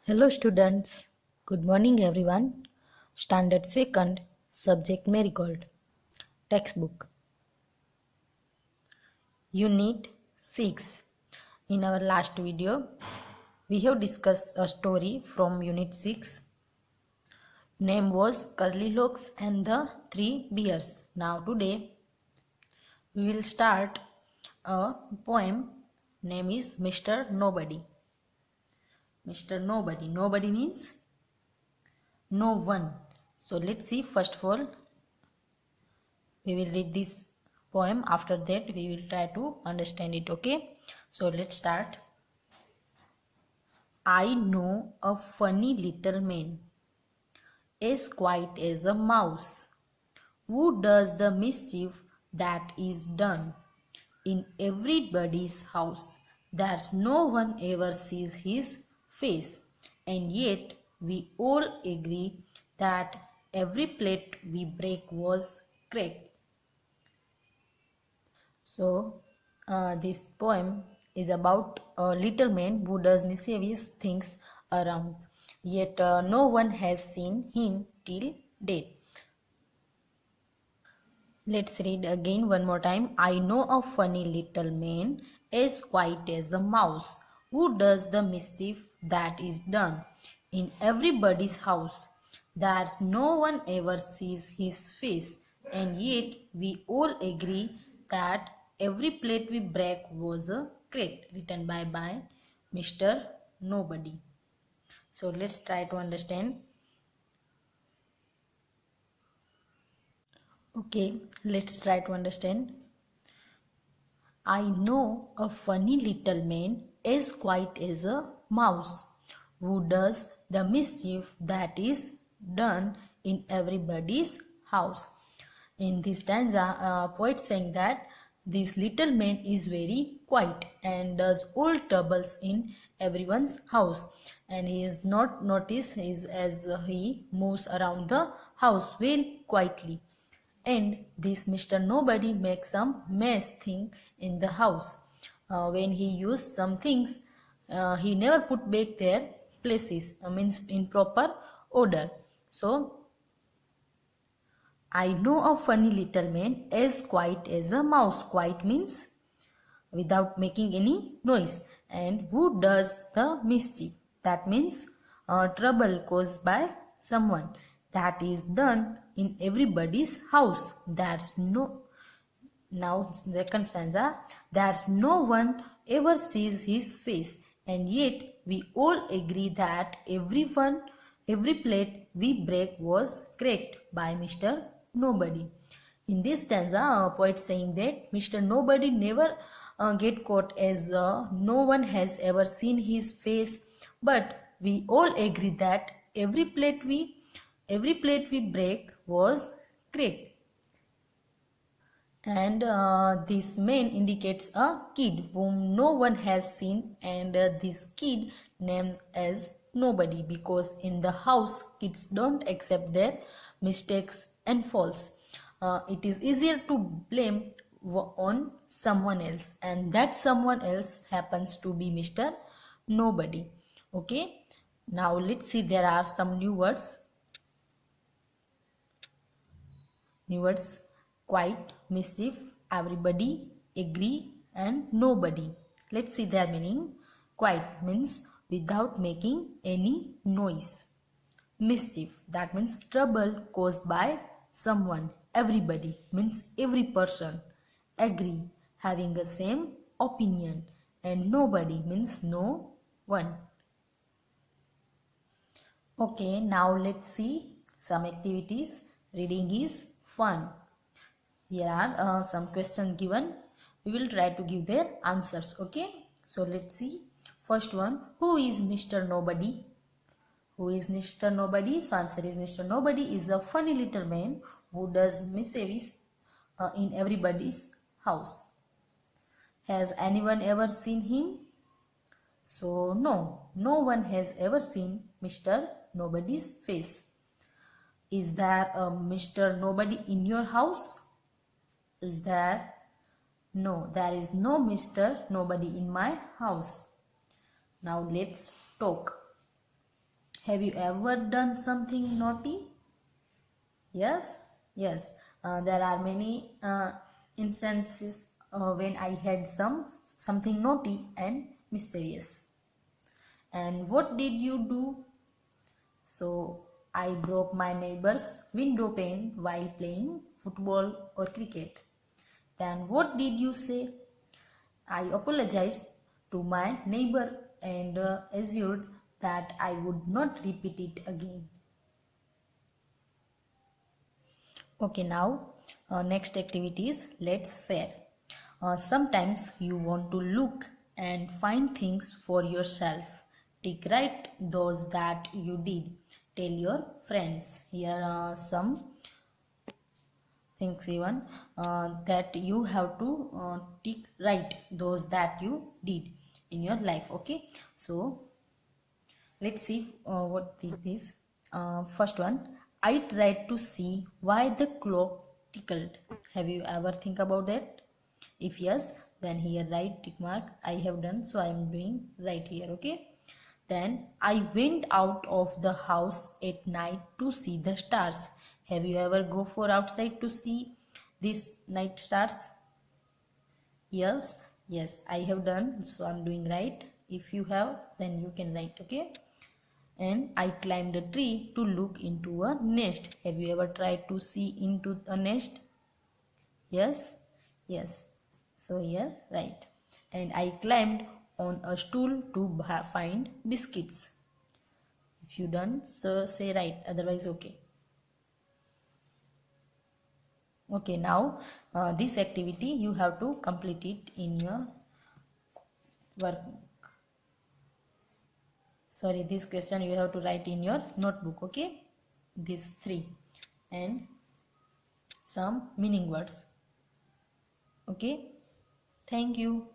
Hello students, good morning everyone. Standard 2nd, subject Marigold. Textbook. Unit 6. In our last video, we have discussed a story from Unit 6. Name was Curlylocks and the Three Bears. Now today, we will start a poem. Name is Mr. Nobody. Mr. Nobody. Nobody means no one. So let's see. First of all, we will read this poem. After that, we will try to understand it. Okay, so let's start. I know a funny little man, as quiet as a mouse, who does the mischief that is done in everybody's house. That no one ever sees his face, and yet we all agree that every plate we break was cracked. So, this poem is about a little man who does mischievous things around, yet no one has seen him till date. Let's read again one more time. I know a funny little man, as quiet as a mouse, who does the mischief that is done in everybody's house. That no one ever sees his face, and yet we all agree that every plate we break was a crack. Written by Mr. Nobody. So let's try to understand. Okay, let's try to understand. I know a funny little man, as quiet as a mouse, who does the mischief that is done in everybody's house. In this stanza, poet saying that this little man is very quiet and does all troubles in everyone's house, and he is not noticed as he moves around the house very quietly. And this Mr. Nobody makes some mess thing in the house. When he used some things, he never put back their places, means in proper order. So, I know a funny little man, as quiet as a mouse. Quiet means without making any noise. And who does the mischief? That means trouble caused by someone. That is done in everybody's house. That's no. Now second stanza. That no one ever sees his face, and yet we all agree that every plate we break was cracked by Mr. Nobody. In this stanza, a poet saying that Mr. Nobody never get caught, as no one has ever seen his face, but we all agree that every plate we break was cracked. And this man indicates a kid whom no one has seen, and this kid names as Nobody, because in the house kids don't accept their mistakes and faults. It is easier to blame on someone else, and that someone else happens to be Mr. Nobody. Okay, now let's see, there are some new words. Quite, mischief, everybody, agree, and nobody. Let's see their meaning. Quiet means without making any noise. Mischief, that means trouble caused by someone. Everybody means every person. Agree, having the same opinion. And nobody means no one. Okay, now let's see some activities. Reading is fun. Here are some questions given. We will try to give their answers. Okay, so let's see. First one, who is Mr. Nobody? Who is Mr. Nobody? So answer is Mr. Nobody is a funny little man who does mischief in everybody's house. Has anyone ever seen him? So no one has ever seen Mr. Nobody's face. Is there a Mr. Nobody in your house? Is there? No, there is no Mr. Nobody in my house. Now let's talk. Have you ever done something naughty? Yes, yes. There are many instances when I had something naughty and mischievous. And what did you do? So I broke my neighbor's window pane while playing football or cricket. Then what did you say? I apologized to my neighbor and assured that I would not repeat it again. Okay, now next activity is let's share. Sometimes you want to look and find things for yourself. Take write those that you did. Tell your friends. Here are some things even that you have to tick write those that you did in your life. Okay, so let's see what this is. First one, I tried to see why the clock tickled. Have you ever think about that? If yes, then here write tick mark. I have done, so I am doing right here. Okay, then I went out of the house at night to see the stars. Have you ever go for outside to see these night stars? Yes, yes, I have done, so I'm doing right. If you have, then you can write. Okay, and I climbed a tree to look into a nest. Have you ever tried to see into a nest? Yes, yes. So here, right. And I climbed on a stool to find biscuits. If you done, so say right. Otherwise, okay. Okay, now this activity you have to complete it in your work. Sorry, this question you have to write in your notebook. Okay, these three and some meaning words. Okay, thank you.